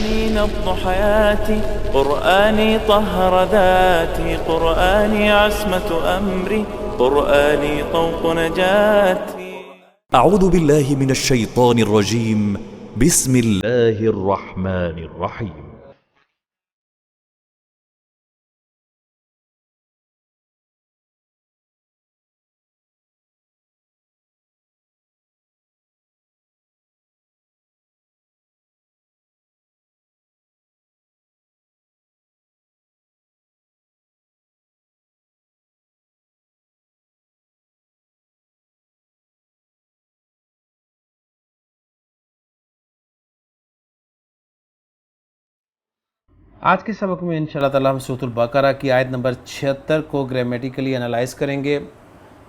قرآني نبض حياتي، قرآني طهر ذاتي، قرآني عصمة أمري، قرآني طوق نجاتي. أعوذ بالله من الشيطان الرجيم. بسم الله الرحمن الرحيم. آج کے سبق میں انشاءاللہ تعالی ہم سورۃ البقرہ کی آیت نمبر 76 کو گرامیٹیکلی انالائز کریں گے.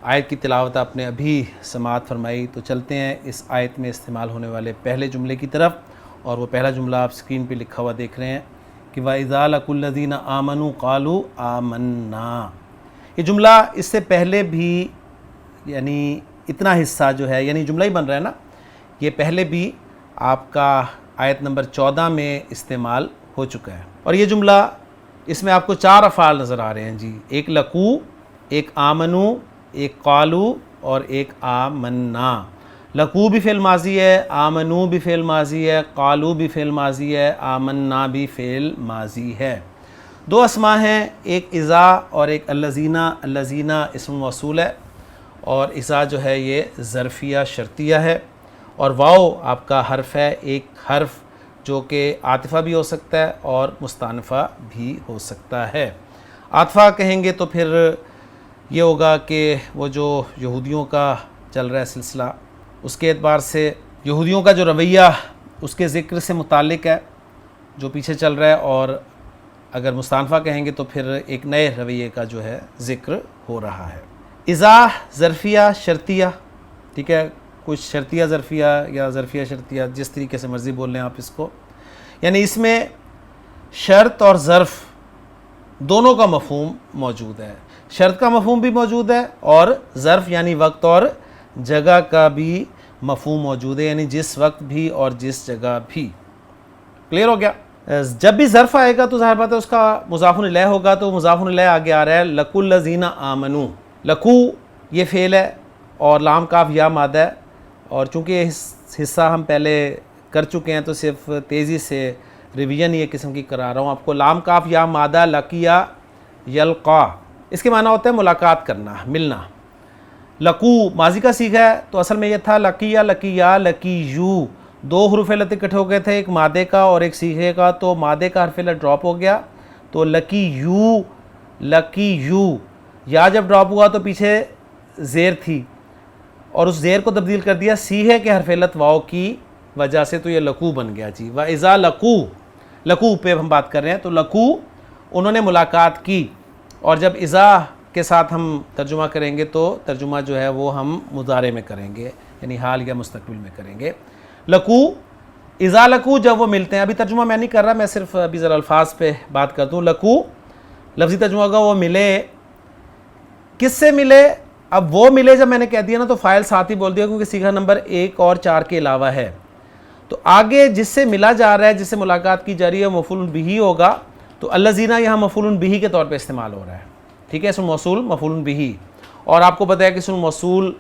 آیت کی تلاوت آپ نے ابھی سماعت فرمائی، تو چلتے ہیں اس آیت میں استعمال ہونے والے پہلے جملے کی طرف. اور وہ پہلا جملہ آپ سکرین پہ لکھا ہوا دیکھ رہے ہیں کہ وَإِذَا لَقُوا الَّذِينَ آمَنُوا قَالُوا آمَنَّا. یہ جملہ اس سے پہلے بھی یعنی اتنا حصہ جو ہے یعنی جملہ ہی بن رہا ہے نا، یہ پہلے بھی آپ کا آیت نمبر 14 میں استعمال ہو چکا ہے. اور یہ جملہ اس میں آپ کو 4 افعال نظر آ رہے ہیں جی. ایک لقو، ایک آمنو، ایک قالو اور ایک آمنا. لقو بھی فعل ماضی ہے، آمنو بھی فعل ماضی ہے، قالو بھی فعل ماضی ہے، آمنا بھی فعل ماضی ہے. 2 اسماء ہیں، ایک اذا اور ایک الذین. الذین اسم موصول ہے اور اذا جو ہے یہ ظرفیہ شرطیہ ہے. اور واو آپ کا حرف ہے، ایک حرف جو کہ عاطفہ بھی ہو سکتا ہے اور مستانفہ بھی ہو سکتا ہے. عاطفہ کہیں گے تو پھر یہ ہوگا کہ وہ جو یہودیوں کا چل رہا ہے سلسلہ، اس کے اعتبار سے یہودیوں کا جو رویہ اس کے ذکر سے متعلق ہے جو پیچھے چل رہا ہے. اور اگر مستانفہ کہیں گے تو پھر ایک نئے رویے کا جو ہے ذکر ہو رہا ہے. اذا ظرفیہ شرطیہ، ٹھیک ہے، کچھ شرطیہ ظرفیہ یا ظرفیہ شرطیہ، جس طریقے سے مرضی بول لیں آپ اس کو. یعنی اس میں شرط اور ظرف دونوں کا مفہوم موجود ہے. شرط کا مفہوم بھی موجود ہے اور ظرف یعنی وقت اور جگہ کا بھی مفہوم موجود ہے، یعنی جس وقت بھی اور جس جگہ بھی. کلیئر ہو گیا؟ جب بھی ظرف آئے گا تو ظاہر بات ہے اس کا مضاف الیہ ہوگا، تو مضاف الیہ آگے آ رہا ہے لقوا الذین آمنوا. لقو یہ فعل ہے اور لام کاف یا مادہ ہے. اور چونکہ یہ حصہ ہم پہلے کر چکے ہیں تو صرف تیزی سے ریویژن یہ قسم کی کرا رہا ہوں آپ کو. لام کاف یا مادہ لقیہ یلقا، اس کے معنی ہوتا ہے ملاقات کرنا، ملنا. لقو ماضی کا صیغہ ہے تو اصل میں یہ تھا لقیہ لقیہ لقیو. 2 حروف علت اکٹھے ہو گئے تھے، ایک مادے کا اور ایک صیغے کا، تو مادے کا حرف علت ڈراپ ہو گیا تو لقیو لقیو. یا جب ڈراپ ہوا تو پیچھے زیر تھی اور اس زیر کو تبدیل کر دیا صیغے کے حرف علت واو کی وجہ سے، تو یہ لقو بن گیا جی. وَإِذَا لَقُوا، لقو پہ ہم بات کر رہے ہیں، تو لقو انہوں نے ملاقات کی. اور جب اذا کے ساتھ ہم ترجمہ کریں گے تو ترجمہ جو ہے وہ ہم مضارع میں کریں گے، یعنی حال یا مستقبل میں کریں گے. لقو اذا لقو جب وہ ملتے ہیں. ابھی ترجمہ میں نہیں کر رہا، میں صرف ابھی ذرا الفاظ پہ بات کرتا ہوں. لقو لفظی ترجمہ ہوگا وہ ملے. کس سے ملے؟ اب وہ ملے جب میں نے کہہ دیا نا تو فاعل ساتھ ہی بول دیا کیونکہ صیغہ نمبر 1 اور 4 کے علاوہ ہے. تو آگے جس سے ملا جا رہا ہے، جس سے ملاقات کی جا رہی ہے، مفعول بہ ہوگا. تو الذین یہاں مفعول بہ کے طور پہ استعمال ہو رہا ہے، ٹھیک ہے، اسم موصول مفعول بہ. اور آپ کو پتہ ہے کہ اسم موصول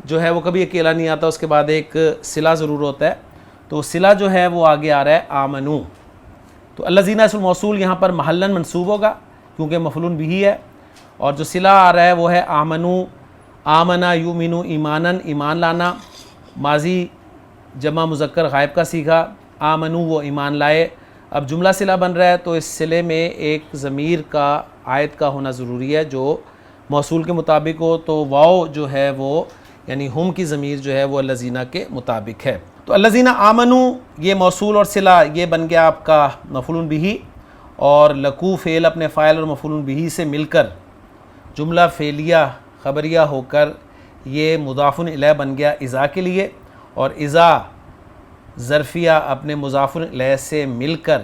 جو ہے وہ کبھی اکیلا نہیں آتا، اس کے بعد ایک صلہ ضرور ہوتا ہے. تو صلہ جو ہے وہ آگے آ رہا ہے آمنو. تو الذین اسم موصول یہاں پر محلاً منصوب ہوگا کیونکہ مفعول بہ ہے، اور جو صلہ آ رہا ہے وہ ہے آمنو. آمنا یؤمنو ایماناً، ایمان لانا. ماضی جمع مذکر غائب کا صیغہ، آمنو وہ ایمان لائے. اب جملہ صلہ بن رہا ہے تو اس صلے میں ایک ضمیر کا عائد کا ہونا ضروری ہے جو موصول کے مطابق ہو. تو واو جو ہے وہ یعنی ہم کی ضمیر جو ہے وہ الذین کے مطابق ہے. تو الذین آمنو یہ موصول اور صلہ یہ بن گیا آپ کا مفعول بہ. اور لقو فعل اپنے فاعل اور مفعول بہ سے مل کر جملہ فعلیہ خبریہ ہو کر یہ مضاف الیہ بن گیا اذا کے لیے. اور اذا ظرفیہ اپنے مضاف الیہ سے مل کر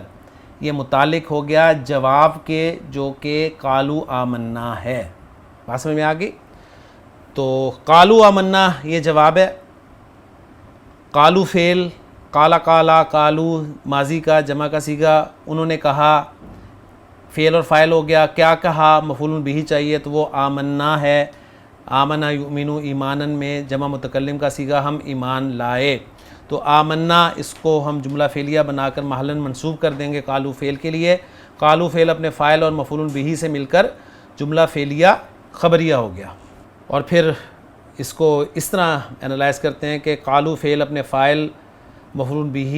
یہ متعلق ہو گیا جواب کے جو کہ قالو آمنا ہے. بات سمجھ میں آ گئی؟ تو قالو آمنا یہ جواب ہے، قالو فعل قالا قالا قالو ماضی کا جمع کا صیغہ، انہوں نے کہا، فعل اور فاعل ہو گیا. کیا کہا مفعول بہ چاہیے تو وہ آمنا ہے. آمنا یؤمنو ایمانن میں جمع متکلم کا صیغہ ہم ایمان لائے. تو آمنا اس کو ہم جملہ فعلیہ بنا کر محلاً منصوب کر دیں گے قالو فعل کے لیے. قالو فعل اپنے فاعل اور مفعول بہ سے مل کر جملہ فعلیہ خبریہ ہو گیا. اور پھر اس کو اس طرح انالائز کرتے ہیں کہ قالو فعل اپنے فاعل مفعول بہ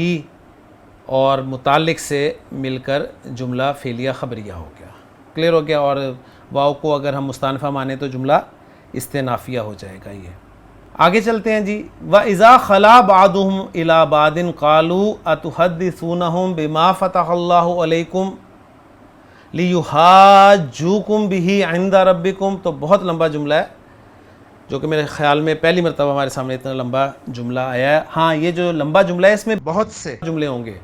اور متعلق سے مل کر جملہ فعلیہ خبریہ ہو گیا. کلیئر ہو گیا. اور واو کو اگر ہم مستانفہ مانیں تو جملہ استئنافیہ ہو جائے گا. یہ آگے چلتے ہیں جی. وَإِذَا خَلَا بَعْضُهُمْ إِلَىٰ بَعْضٍ قَالُوا أَتُحَدِّثُونَهُمْ بِمَا فَتَحَ اللَّهُ عَلَيْكُمْ لِيُحَاجُّوكُمْ بِهِ عِنْدَ رَبِّكُمْ. تو بہت لمبا جملہ ہے جو کہ میرے خیال میں پہلی مرتبہ ہمارے سامنے اتنا لمبا جملہ آیا ہے. ہاں یہ جو لمبا جملہ ہے اس میں بہت سے جملے ہوں گے,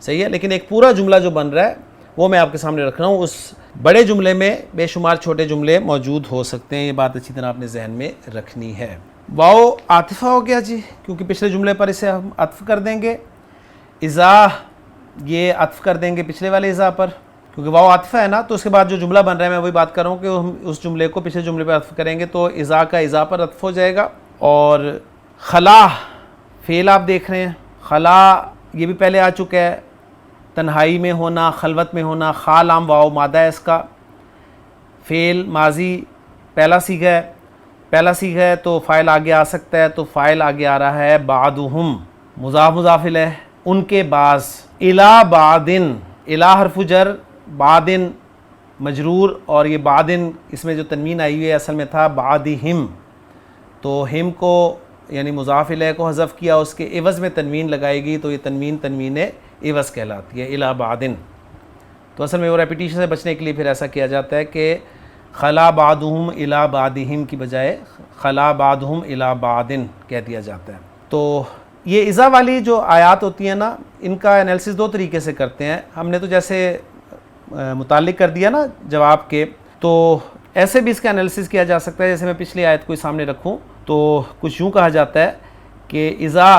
صحیح ہے, لیکن ایک پورا جملہ جو بن رہا ہے وہ میں آپ کے سامنے رکھ رہا ہوں. اس بڑے جملے میں بے شمار چھوٹے جملے موجود ہو سکتے ہیں. یہ بات اچھی طرح اپنے ذہن میں رکھنی ہے. واو عاطفہ ہو گیا جی, کیونکہ پچھلے جملے پر اسے ہم عطف کر دیں گے. اذا یہ عطف کر دیں گے پچھلے والے اذا پر, کیونکہ واو عاطفہ ہے نا, تو اس کے بعد جو جملہ بن رہا ہے میں وہی بات کر رہا ہوں کہ ہم اس جملے کو پچھلے جملے پر عطف کریں گے تو اذا کا اذا پر عطف ہو جائے گا. اور خلا فعل آپ دیکھ رہے ہیں, خلا یہ بھی پہلے آ چکا ہے, تنہائی میں ہونا, خلوت میں ہونا. خا لام واو مادہ ہے اس کا. فعل ماضی پہلا صیغہ ہے, پہلا صیغہ ہے تو فاعل آگے آ سکتا ہے, تو فاعل آگے آ رہا ہے بعدہم, مضاف مضاف الیہ, ان کے بعض. الی بعدن, الی حرف جر, بعدن مجرور, اور یہ بعدن اس میں جو تنوین آئی ہوئی ہے اصل میں تھا بعدہم, تو ہم کو یعنی مضاف الیہ کو حذف کیا, اس کے عوض میں تنوین لگائے گی تو یہ تنوین عوض کہلاتی ہے, الی بعدن. تو اصل میں وہ ریپیٹیشن سے بچنے کے لیے پھر ایسا کیا جاتا ہے کہ خلا بعدہم الی بعدہم کی بجائے خلا بعدہم الی بعدن کہہ دیا جاتا ہے. تو یہ اذا والی جو آیات ہوتی ہیں نا, ان کا انالیسس دو طریقے سے کرتے ہیں. ہم نے تو جیسے متعلق کر دیا نا جواب کے, تو ایسے بھی اس کا انالیسس کیا جا سکتا ہے. جیسے میں پچھلی آیت کو سامنے رکھوں تو کچھ یوں کہا جاتا ہے کہ اذا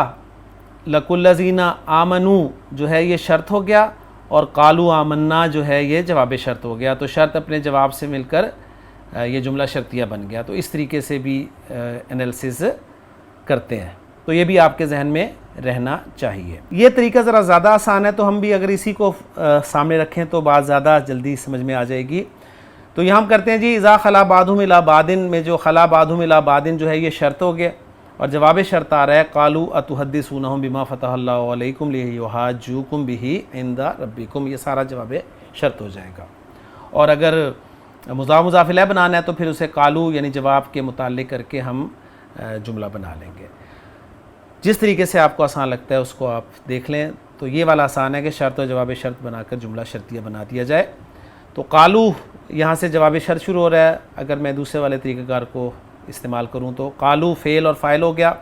لَقُوا الَّذِينَ آمَنُوا جو ہے یہ شرط ہو گیا, اور قالوا آمنا جو ہے یہ جواب شرط ہو گیا. تو شرط اپنے جواب سے مل کر یہ جملہ شرطیہ بن گیا. تو اس طریقے سے بھی انالیسس کرتے ہیں. تو یہ بھی آپ کے ذہن میں رہنا چاہیے. یہ طریقہ ذرا زیادہ آسان ہے, تو ہم بھی اگر اسی کو سامنے رکھیں تو بات زیادہ جلدی سمجھ میں آ جائے گی. تو یہاں ہم کرتے ہیں جی اذا خلا بعضہم الی بعض میں جو خلا بعضہم الی بعض جو ہے یہ شرط ہو گیا, اور جواب شرط آ رہا ہے قالوا اتحدثونہم بما فتح اللہ علیکم لیحاجوکم بہ عند ربکم. یہ سارا جواب شرط ہو جائے گا. اور اگر مضاف مضاف الیہ بنانا ہے تو پھر اسے قالوا یعنی جواب کے متعلق کر کے ہم جملہ بنا لیں گے. جس طریقے سے آپ کو آسان لگتا ہے اس کو آپ دیکھ لیں. تو یہ والا آسان ہے کہ شرط و جواب شرط بنا کر جملہ شرطیہ بنا دیا جائے. تو قالوا یہاں سے جواب شرط شروع ہو رہا ہے. اگر میں دوسرے والے طریقہ کار کو استعمال کروں تو قالوا فعل اور فاعل ہو گیا,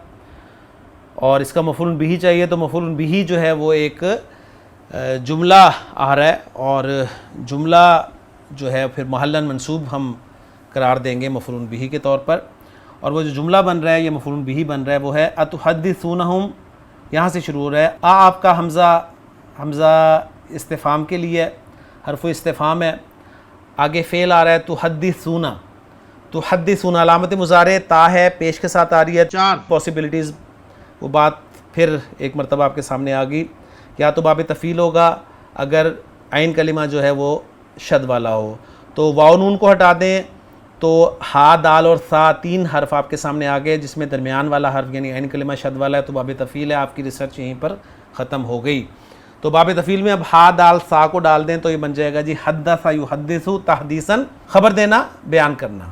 اور اس کا مفعول بہ چاہیے تو مفعول بہ جو ہے وہ ایک جملہ آ رہا ہے, اور جملہ جو ہے پھر محلاً منصوب ہم قرار دیں گے مفعول بہ کے طور پر. اور وہ جو جملہ بن رہا ہے یہ مفعول بہ بن رہا ہے وہ ہے اتحدثونہم, یہاں سے شروع ہو رہا ہے. آپ کا حمزہ استفہام کے لیے حرف استفہام ہے, آگے فعل آ رہا ہے تحدثون, تحدثون علامت مضارع تا ہے پیش کے ساتھ آ رہی ہے. 4 پاسبلٹیز, وہ بات پھر ایک مرتبہ آپ کے سامنے آ گئی. یا تو باب تفعیل ہوگا اگر عین کلمہ جو ہے وہ شد والا ہو, تو واو نون کو ہٹا دیں تو ہا دال اور ثا 3 حرف آپ کے سامنے آ گئے, جس میں درمیان والا حرف یعنی عین کلمہ شد والا ہے تو باب تفعیل ہے. آپ کی ریسرچ یہیں پر ختم ہو گئی. تو باب تفعیل میں اب ہا دال ثا کو ڈال دیں تو یہ بن جائے گا جی حدث یحدث تحدیثاً, خبر دینا بیان کرنا.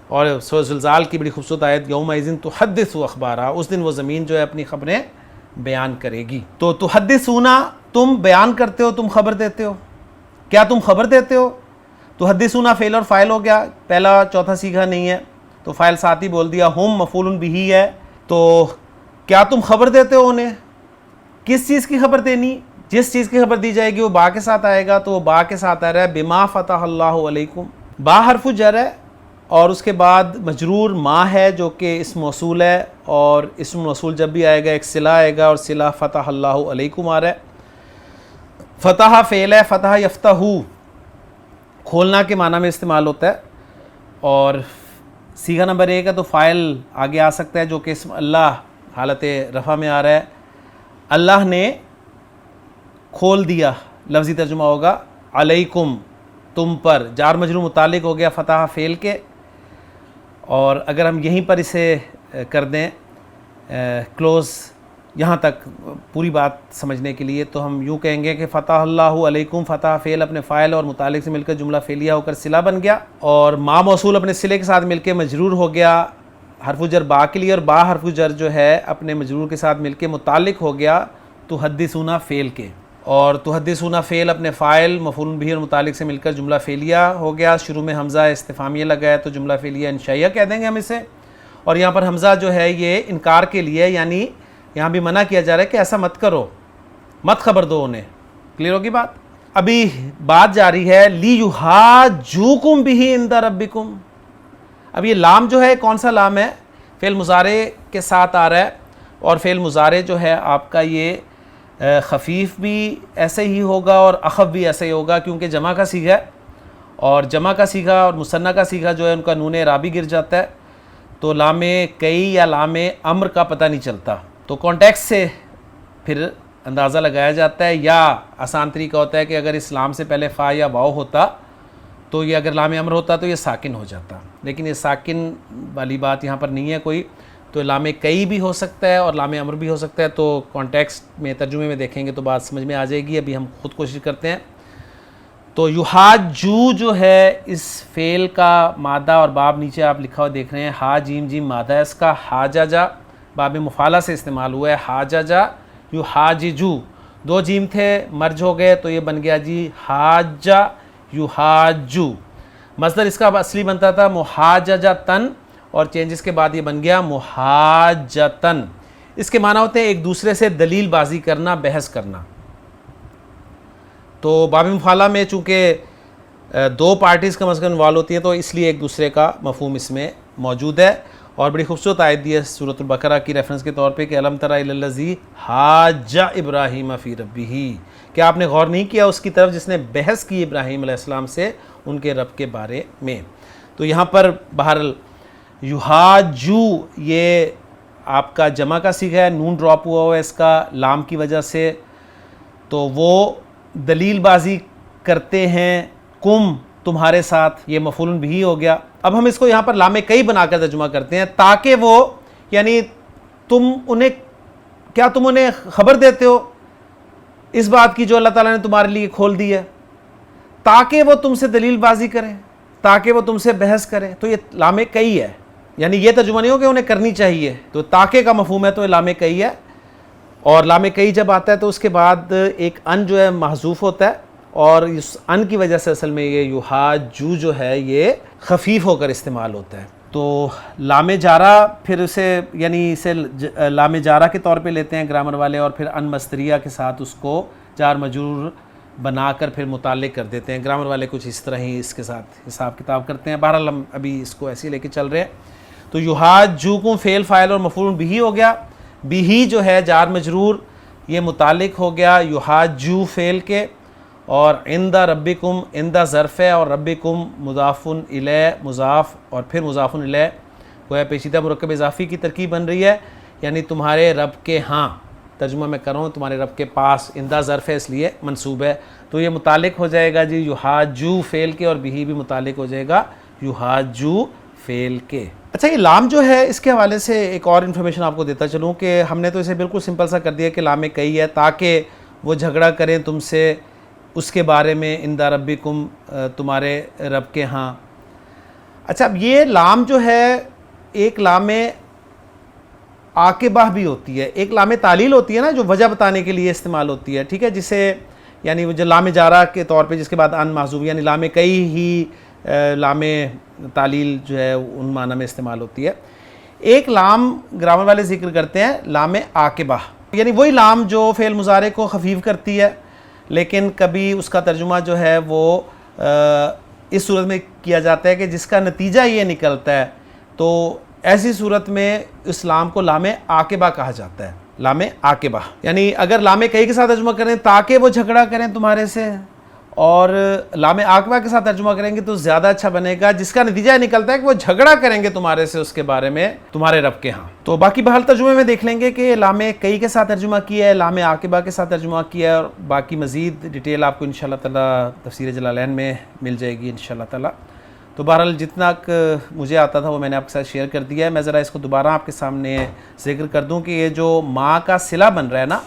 اور سورہ زلزال کی بڑی خوبصورت آیت یومئذ تحدث اخبارہا, اس دن وہ زمین جو ہے اپنی خبریں بیان کرے گی. تو تحدثون تم بیان کرتے ہو, تم خبر دیتے ہو. کیا تم خبر دیتے ہو؟ تحدثون فعل اور فاعل ہو گیا, پہلا چوتھا صیغہ نہیں ہے تو فاعل ساتھ ہی بول دیا. ہم مفعول بہ ہے, تو کیا تم خبر دیتے ہو انہیں؟ کس چیز کی خبر دینی؟ جس چیز کی خبر دی جائے گی وہ با کے ساتھ آئے گا, تو وہ با کے ساتھ آ رہا ہے بما فتح اللہ علیکم. با حرف جر ہے اور اس کے بعد مجرور ما ہے جو کہ اسم موصول ہے, اور اسم موصول جب بھی آئے گا ایک صلہ آئے گا، اور صلہ فتح اللہ علیکم آ رہا ہے۔ فتح فعل ہے، فتح یفتح کھولنا کے معنی میں استعمال ہوتا ہے، اور صیغہ نمبر 1 ہے تو فاعل آگے آ سکتا ہے جو کہ اسم اللہ حالت رفع میں آ رہا ہے۔ اللہ نے کھول دیا، لفظی ترجمہ ہوگا علیکم تم پر، جار مجرور متعلق ہو گیا فتح فعل کے۔ اور اگر ہم یہیں پر اسے کر دیں کلوز یہاں تک پوری بات سمجھنے کے لیے، تو ہم یوں کہیں گے کہ فتح اللہ علیکم، فتح فعل اپنے فاعل اور متعلق سے مل کر جملہ فعلیہ ہو کر صلہ بن گیا، اور ما موصول اپنے صلے کے ساتھ مل کے مجرور ہو گیا حرف جر با کے لیے، اور با حرف جر جو ہے اپنے مجرور کے ساتھ مل کے متعلق ہو گیا تحدثون فعل کے، اور تحدثون فعل اپنے فاعل مفعول بھی اور متعلق سے مل کر جملہ فعلیہ ہو گیا۔ شروع میں حمزہ استفہامیہ لگا ہے تو جملہ فعلیہ انشائیہ کہہ دیں گے ہم اسے، اور یہاں پر حمزہ جو ہے یہ انکار کے لیے، یعنی یہاں بھی منع کیا جا رہا ہے کہ ایسا مت کرو، مت خبر دو انہیں۔ کلیئر ہوگی بات؟ ابھی بات جاری ہے لیحاجوکم بہ عند ربکم۔ اب یہ لام جو ہے کون سا لام ہے؟ فعل مضارع کے ساتھ آ رہا ہے، اور فعل مضارع جو ہے آپ کا یہ خفیف بھی ایسے ہی ہوگا اور اخف بھی ایسے ہی ہوگا، کیونکہ جمع کا صیغہ ہے، اور جمع کا صیغہ اور مثنیٰ کا صیغہ جو ہے ان کا نون اعرابی گر جاتا ہے، تو لام کئی یا لام امر کا پتہ نہیں چلتا، تو کانٹیکس سے پھر اندازہ لگایا جاتا ہے، یا آسان طریقہ ہوتا ہے کہ اگر اس لام سے پہلے فا یا واو ہوتا تو یہ اگر لام امر ہوتا تو یہ ساکن ہو جاتا، لیکن یہ ساکن والی بات یہاں پر نہیں ہے کوئی، تو لام کئی بھی ہو سکتا ہے اور لام امر بھی ہو سکتا ہے، تو کانٹیکسٹ میں ترجمے میں دیکھیں گے تو بات سمجھ میں آ جائے گی۔ ابھی ہم خود کوشش کرتے ہیں۔ تو یحاجو جو ہے اس فعل کا مادہ اور باب نیچے آپ لکھا ہوا دیکھ رہے ہیں، ہا جیم جیم مادہ ہے اس کا، حاججا باب مفعلہ سے استعمال ہوا ہے، حاججا یحاججو، دو جیم تھے مرج ہو گئے تو یہ بن گیا جی حاجہ یحاجو۔ مصدر اس کا اصلی بنتا تھا محاججتن، اور چینجز کے بعد یہ بن گیا محاجتن۔ اس کے معنی ہوتے ہیں ایک دوسرے سے دلیل بازی کرنا، بحث کرنا۔ تو باب مفعلہ میں چونکہ دو پارٹیز کم از کم انوالو ہوتی ہیں تو اس لیے ایک دوسرے کا مفہوم اس میں موجود ہے، اور بڑی خوبصورت آیت دی ہے سورۃ البقرہ کی ریفرنس کے طور پہ کہ الم تر الی الذی حاج ابراہیم فی ربہ، کہ آپ نے غور نہیں کیا اس کی طرف جس نے بحث کی ابراہیم علیہ السلام سے ان کے رب کے بارے میں۔ تو یہاں پر بہرحال یحاجو یہ آپ کا جمع کا صیغہ ہے، نون ڈراپ ہوا ہوا ہے اس کا لام کی وجہ سے، تو وہ دلیل بازی کرتے ہیں کم تمہارے ساتھ، یہ مفعول بھی ہو گیا۔ اب ہم اس کو یہاں پر لام کئی بنا کر ترجمہ کرتے ہیں، تاکہ وہ یعنی تم انہیں خبر دیتے ہو اس بات کی جو اللہ تعالیٰ نے تمہارے لیے کھول دی ہے، تاکہ وہ تم سے دلیل بازی کریں، تاکہ وہ تم سے بحث کریں، تو یہ لام کئی ہے، یعنی یہ ترجمہ نہیں ہو کہ انہیں کرنی چاہیے، تو تاکہ کا مفہوم ہے تو یہ لام کئی ہے، اور لام کئی جب آتا ہے تو اس کے بعد ایک ان جو ہے محذوف ہوتا ہے، اور اس ان کی وجہ سے اصل میں یہ یحاجو جو ہے یہ خفیف ہو کر استعمال ہوتا ہے۔ تو لام جارہ پھر اسے لام جارہ کے طور پہ لیتے ہیں گرامر والے، اور پھر ان مصدریہ کے ساتھ اس کو جار مجرور بنا کر پھر متعلق کر دیتے ہیں۔ گرامر والے کچھ اس طرح ہی اس کے ساتھ حساب کتاب کرتے ہیں، بہرحال ہم ابھی اس کو ایسے ہی لے کے چل رہے ہیں۔ تو یحاجوکم فعل فاعل اور مفعول بھی ہو گیا، بھی جو ہے جار مجرور یہ متعلق ہو گیا یحاجو فعل کے، اور عند ربکم عند ظرف ہے، اور ربکم مضاف الیہ مضاف اور پھر مضاف الیہ، وہ پیچیدہ مرکب اضافی کی ترکیب بن رہی ہے، یعنی تمہارے رب کے ہاں، ترجمہ میں کروں تمہارے رب کے پاس، عند ظرف ہے اس لیے منصوب ہے، تو یہ متعلق ہو جائے گا جی یحاجو فعل کے، اور بھی متعلق ہو جائے گا یحاجو فعل کے۔ اچھا یہ لام جو ہے اس کے حوالے سے ایک اور انفارمیشن آپ کو دیتا چلوں کہ ہم نے تو اسے بالکل سمپل سا کر دیا کہ لام کئی ہے تاکہ وہ جھگڑا کریں تم سے اس کے بارے میں، عند ربکم تمہارے رب کے ہاں۔ اچھا اب یہ لام جو ہے ایک لام عاقبہ بھی ہوتی ہے، ایک لام تعلیل ہوتی ہے نا جو وجہ بتانے کے لیے استعمال ہوتی ہے، ٹھیک ہے، جسے یعنی جو لام جارہ کے طور پہ جس کے بعد ان محذوف، یعنی لام کئی ہی لام تعلیل جو ہے ان معنی میں استعمال ہوتی ہے۔ ایک لام گرامر والے ذکر کرتے ہیں لام عاقبہ، یعنی وہی لام جو فعل مضارع کو خفیف کرتی ہے، لیکن کبھی اس کا ترجمہ جو ہے وہ اس صورت میں کیا جاتا ہے کہ جس کا نتیجہ یہ نکلتا ہے، تو ایسی صورت میں اس لام کو لام عاقبہ کہا جاتا ہے، لام عاقبہ، یعنی اگر لام کئی کے ساتھ ترجمہ کریں تاکہ وہ جھگڑا کریں تمہارے سے، اور لام عاقبہ کے ساتھ ترجمہ کریں گے تو زیادہ اچھا بنے گا، جس کا نتیجہ یہ نکلتا ہے کہ وہ جھگڑا کریں گے تمہارے سے اس کے بارے میں، تمہارے رب کے ہاں۔ تو باقی بہرحال ترجمے میں دیکھ لیں گے کہ لام کئی کے ساتھ ترجمہ کیا ہے، لام عاقبہ کے ساتھ ترجمہ کیا ہے، اور باقی مزید ڈیٹیل آپ کو انشاءاللہ تعالیٰ تفسیر جلالین میں مل جائے گی انشاءاللہ تعالیٰ۔ تو بہرحال جتنا مجھے آتا تھا وہ میں نے آپ کے ساتھ شیئر کر دیا ہے۔ میں ذرا اس کو دوبارہ آپ کے سامنے ذکر کر دوں کہ یہ جو ماں کا صلہ بن رہا ہے نا،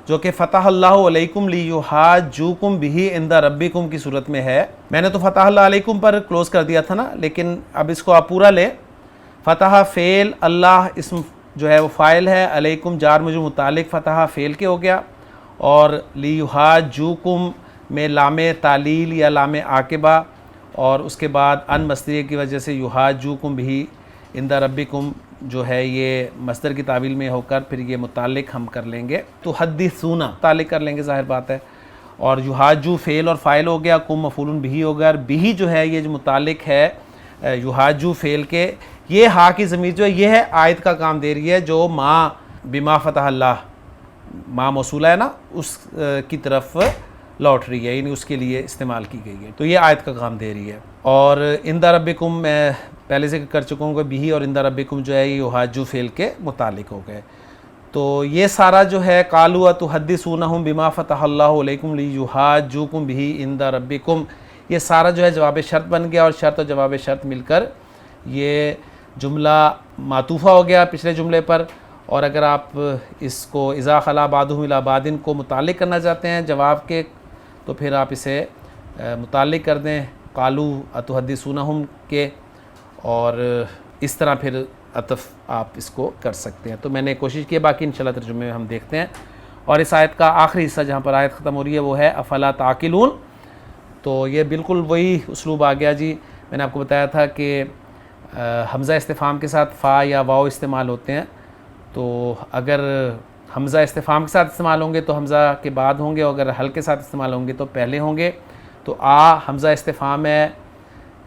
جو کہ فتح اللہ علیکم لیحاجوکم بہ عند ربکم کی صورت میں ہے، میں نے تو فتح اللہ علیکم پر کلوز کر دیا تھا نا، لیکن اب اس کو آپ پورا لیں۔ فتح فعل، اللہ اسم جو ہے وہ فاعل ہے، علیکم جار مجرور متعلق فتح فعل کے ہو گیا، اور لیحاجوکم میں لام تعلیل یا لام عاقبہ، اور اس کے بعد ان مصدریہ کی وجہ سے یحاجوکم بہ عند ربکم جو ہے یہ مصدر کی تعویل میں ہو کر پھر یہ متعلق ہم کر لیں گے، تو حدیثون تعلق کر لیں گے ظاہر بات ہے، اور یحاجو فعل اور فاعل ہو گیا، کم مفعول بہ ہو گیا، اور بہ جو ہے یہ جو متعلق ہے یحاجو فعل کے، یہ ہا کی ضمیر جو ہے یہ ہے آیت کا کام دے رہی ہے، جو ماں بما فتح اللہ، ماں موصولہ ہے نا، اس کی طرف لوٹ رہی ہے، یعنی اس کے لیے استعمال کی گئی ہے، تو یہ آیت کا کام دے رہی ہے۔ اور عند ربکم میں پہلے ذکر کر چکا ہوں کہ بہ اور عند ربکم جو ہے یہ یحاجو فعل کے متعلق ہو گئے۔ تو یہ سارا جو ہے قالوا اتحدثونہم بما فتح اللہ علیکم لیحاجوکم بہ عند ربکم، یہ سارا جو ہے جواب شرط بن گیا، اور شرط اور جواب شرط مل کر یہ جملہ معطوفہ ہو گیا پچھلے جملے پر، اور اگر آپ اس کو اذا خلا بعضهم الی بعض کو متعلق کرنا چاہتے ہیں جواب کے، تو پھر آپ اسے متعلق کر دیں قالوا اتحدثونہم کے، اور اس طرح پھر عطف آپ اس کو کر سکتے ہیں۔ تو میں نے کوشش کی، باقی انشاءاللہ ترجمے میں ہم دیکھتے ہیں۔ اور اس آیت کا آخری حصہ جہاں پر آیت ختم ہو رہی ہے وہ ہے افلا تعقلون، تو یہ بالکل وہی اسلوب آ گیا جی۔ میں نے آپ کو بتایا تھا کہ حمزہ استفہام کے ساتھ فا یا واو استعمال ہوتے ہیں، تو اگر حمزہ استفہام کے ساتھ استعمال ہوں گے تو حمزہ کے بعد ہوں گے، اور اگر حل کے ساتھ استعمال ہوں گے تو پہلے ہوں گے۔ تو حمزہ استفہام ہے،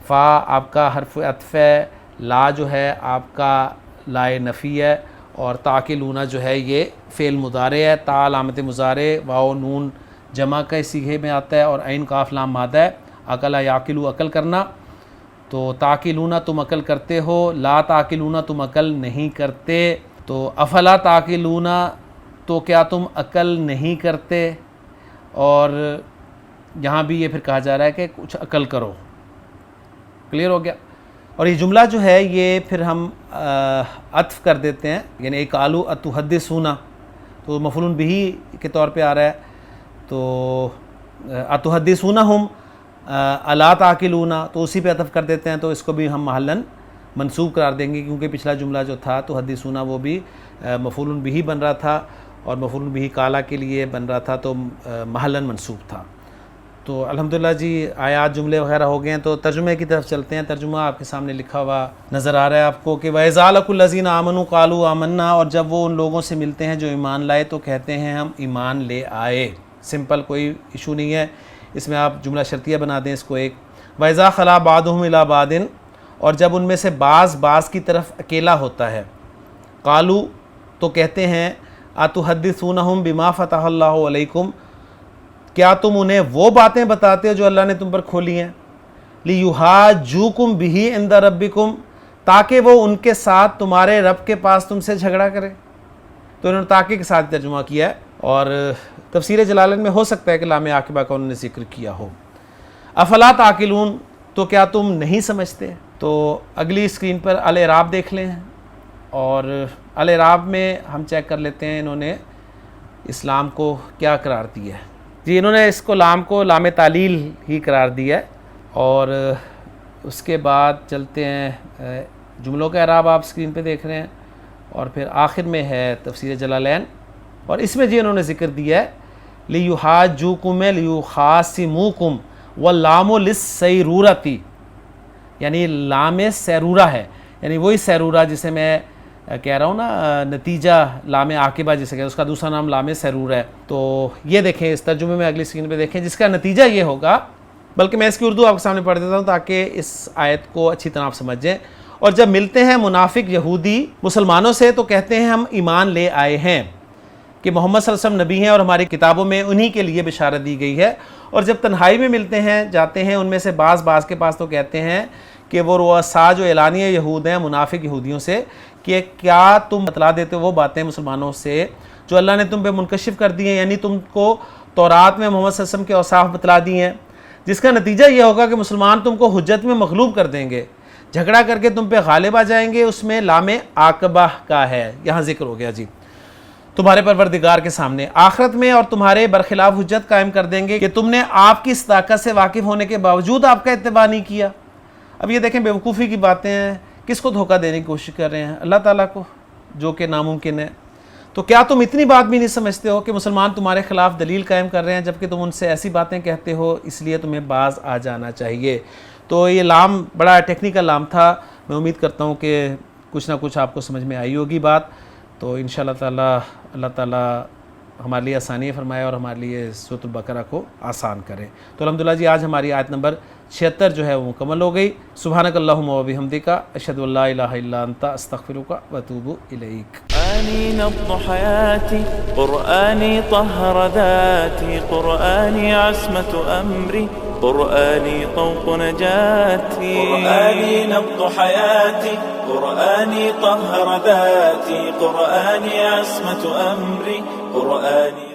فا آپ کا حرف عطف ہے، لا جو ہے آپ کا لائے نفی ہے، اور تعقلون جو ہے یہ فعل مضارع ہے، تا علامت مضارع، واو نون جمع کا صیغے میں آتا ہے، اور عین قاف لام مادہ ہے، عقل یعقلو عقل کرنا، تو تعقلون تم عقل کرتے ہو، لا تعقلون تم عقل نہیں کرتے، تو افلا تعقلون تو کیا تم عقل نہیں کرتے، اور یہاں بھی یہ پھر کہا جا رہا ہے کہ کچھ عقل کرو، کلیئر ہو گیا۔ اور یہ جملہ جو ہے یہ پھر ہم عطف کر دیتے ہیں، یعنی قالوا اتحدثون تو مفعول بہ کے طور پہ آ رہا ہے، تو اتحدثونہم الا تعقلون تو اسی پہ عطف کر دیتے ہیں، تو اس کو بھی ہم محلاً منصوب قرار دیں گے، کیونکہ پچھلا جملہ جو تھا تحدثون وہ بھی مفعول بہ بن رہا تھا، اور مفعول بہ کالا کے لیے بن رہا تھا، تو محلاً منصوب تھا۔ تو الحمدللہ جی آیات جملے وغیرہ ہو گئے ہیں، تو ترجمے کی طرف چلتے ہیں۔ ترجمہ آپ کے سامنے لکھا ہوا نظر آ رہا ہے آپ کو کہ وَإِذَا لَقُوا الَّذِينَ آمَنُوا قَالُوا آمَنَّا، اور جب وہ ان لوگوں سے ملتے ہیں جو ایمان لائے تو کہتے ہیں ہم ایمان لے آئے۔ سمپل، کوئی ایشو نہیں ہے، اس میں آپ جملہ شرطیہ بنا دیں اس کو ایک۔ وَإِذَا خَلَا بَعْضُهُمْ إِلَىٰ بَعْضٍ، اور جب ان میں سے بعض کی طرف اکیلا ہوتا ہے، قالوا تو کہتے ہیں اتحدثونہم بما فتح اللہ علیکم، کیا تم انہیں وہ باتیں بتاتے ہو جو اللہ نے تم پر کھولی ہیں، لیحاجوکم بہ عند ربکم، تاکہ وہ ان کے ساتھ تمہارے رب کے پاس تم سے جھگڑا کرے۔ تو انہوں نے تاکہ کے ساتھ ترجمہ کیا ہے، اور تفسیر جلالین میں ہو سکتا ہے کہ لام عاقبہ کا انہوں نے ذکر کیا ہو۔ افلا تعقلون تو کیا تم نہیں سمجھتے۔ تو اگلی اسکرین پر الاعراب دیکھ لیں، اور الاعراب میں ہم چیک کر لیتے ہیں انہوں نے اسلام کو کیا قرار دیا ہے۔ جی انہوں نے اس کو لام تعلیل ہی قرار دیا ہے، اور اس کے بعد چلتے ہیں جملوں کا اعراب آپ اسکرین پہ دیکھ رہے ہیں، اور پھر آخر میں ہے تفسیر جلالین، اور اس میں جی انہوں نے ذکر دیا ہے لیحاجوکم لیخاصموکم واللام للسیرورتی، یعنی لام سیرورہ ہے، یعنی وہی سیرورہ جسے میں کہہ رہا ہوں نا نتیجہ لام عاقبہ جسے کہ اس کا دوسرا نام لام سیرور ہے۔ تو یہ دیکھیں اس ترجمے میں اگلی اسکرین پہ دیکھیں، جس کا نتیجہ یہ ہوگا، بلکہ میں اس کی اردو آپ کے سامنے پڑھ دیتا ہوں تاکہ اس آیت کو اچھی طرح آپ سمجھیں۔ اور جب ملتے ہیں منافق یہودی مسلمانوں سے تو کہتے ہیں ہم ایمان لے آئے ہیں کہ محمد صلی اللہ علیہ وسلم نبی ہیں اور ہماری کتابوں میں انہی کے لیے بشارت دی گئی ہے. اور جب تنہائی میں ملتے ہیں جاتے ہیں ان میں سے بعض کے پاس تو کہتے ہیں کہ وہ رؤساء جو اعلانیہ یہود ہیں منافق یہودیوں سے کہ کیا تم بتلا دیتے وہ باتیں مسلمانوں سے جو اللہ نے تم پہ منکشف کر دی ہیں, یعنی تم کو تورات میں محمد صلی اللہ علیہ وسلم کے اوصاف بتلا دی ہیں, جس کا نتیجہ یہ ہوگا کہ مسلمان تم کو حجت میں مغلوب کر دیں گے, جھگڑا کر کے تم پہ غالب آ جائیں گے. اس میں لام عاقبہ کا ہے, یہاں ذکر ہو گیا جی, تمہارے پروردگار کے سامنے آخرت میں, اور تمہارے برخلاف حجت قائم کر دیں گے کہ تم نے آپ کی صداقت سے واقف ہونے کے باوجود آپ کا اتباع نہیں کیا. اب یہ دیکھیں بیوقوفی کی باتیں ہیں, کس کو دھوکہ دینے کی کوشش کر رہے ہیں؟ اللہ تعالیٰ کو, جو کہ ناممکن ہے. تو کیا تم اتنی بات بھی نہیں سمجھتے ہو کہ مسلمان تمہارے خلاف دلیل قائم کر رہے ہیں جبکہ تم ان سے ایسی باتیں کہتے ہو, اس لیے تمہیں باز آ جانا چاہیے. تو یہ لام بڑا ٹیکنیکل لام تھا, میں امید کرتا ہوں کہ کچھ نہ کچھ آپ کو سمجھ میں آئی ہوگی بات. تو انشاءاللہ تعالیٰ اللہ تعالیٰ ہمارے لیے آسانی فرمائے اور ہمارے لیے سورۃ البقرہ کو آسان کرے. تو الحمدللہ جی آج ہماری آیت نمبر 76 جو ہے وہ مکمل ہو گئی. سبحانک اللہم و بحمدک اشہد ان لا الہ الا انت استغفرک و اتوب الیک. قرآني نبض حياتي قرآني طهر ذاتي قرآني عصمة أمري قرآني طوق نجاتي قرآني نبض حياتي قرآني طهر ذاتي قرآني عصمة أمري قرآني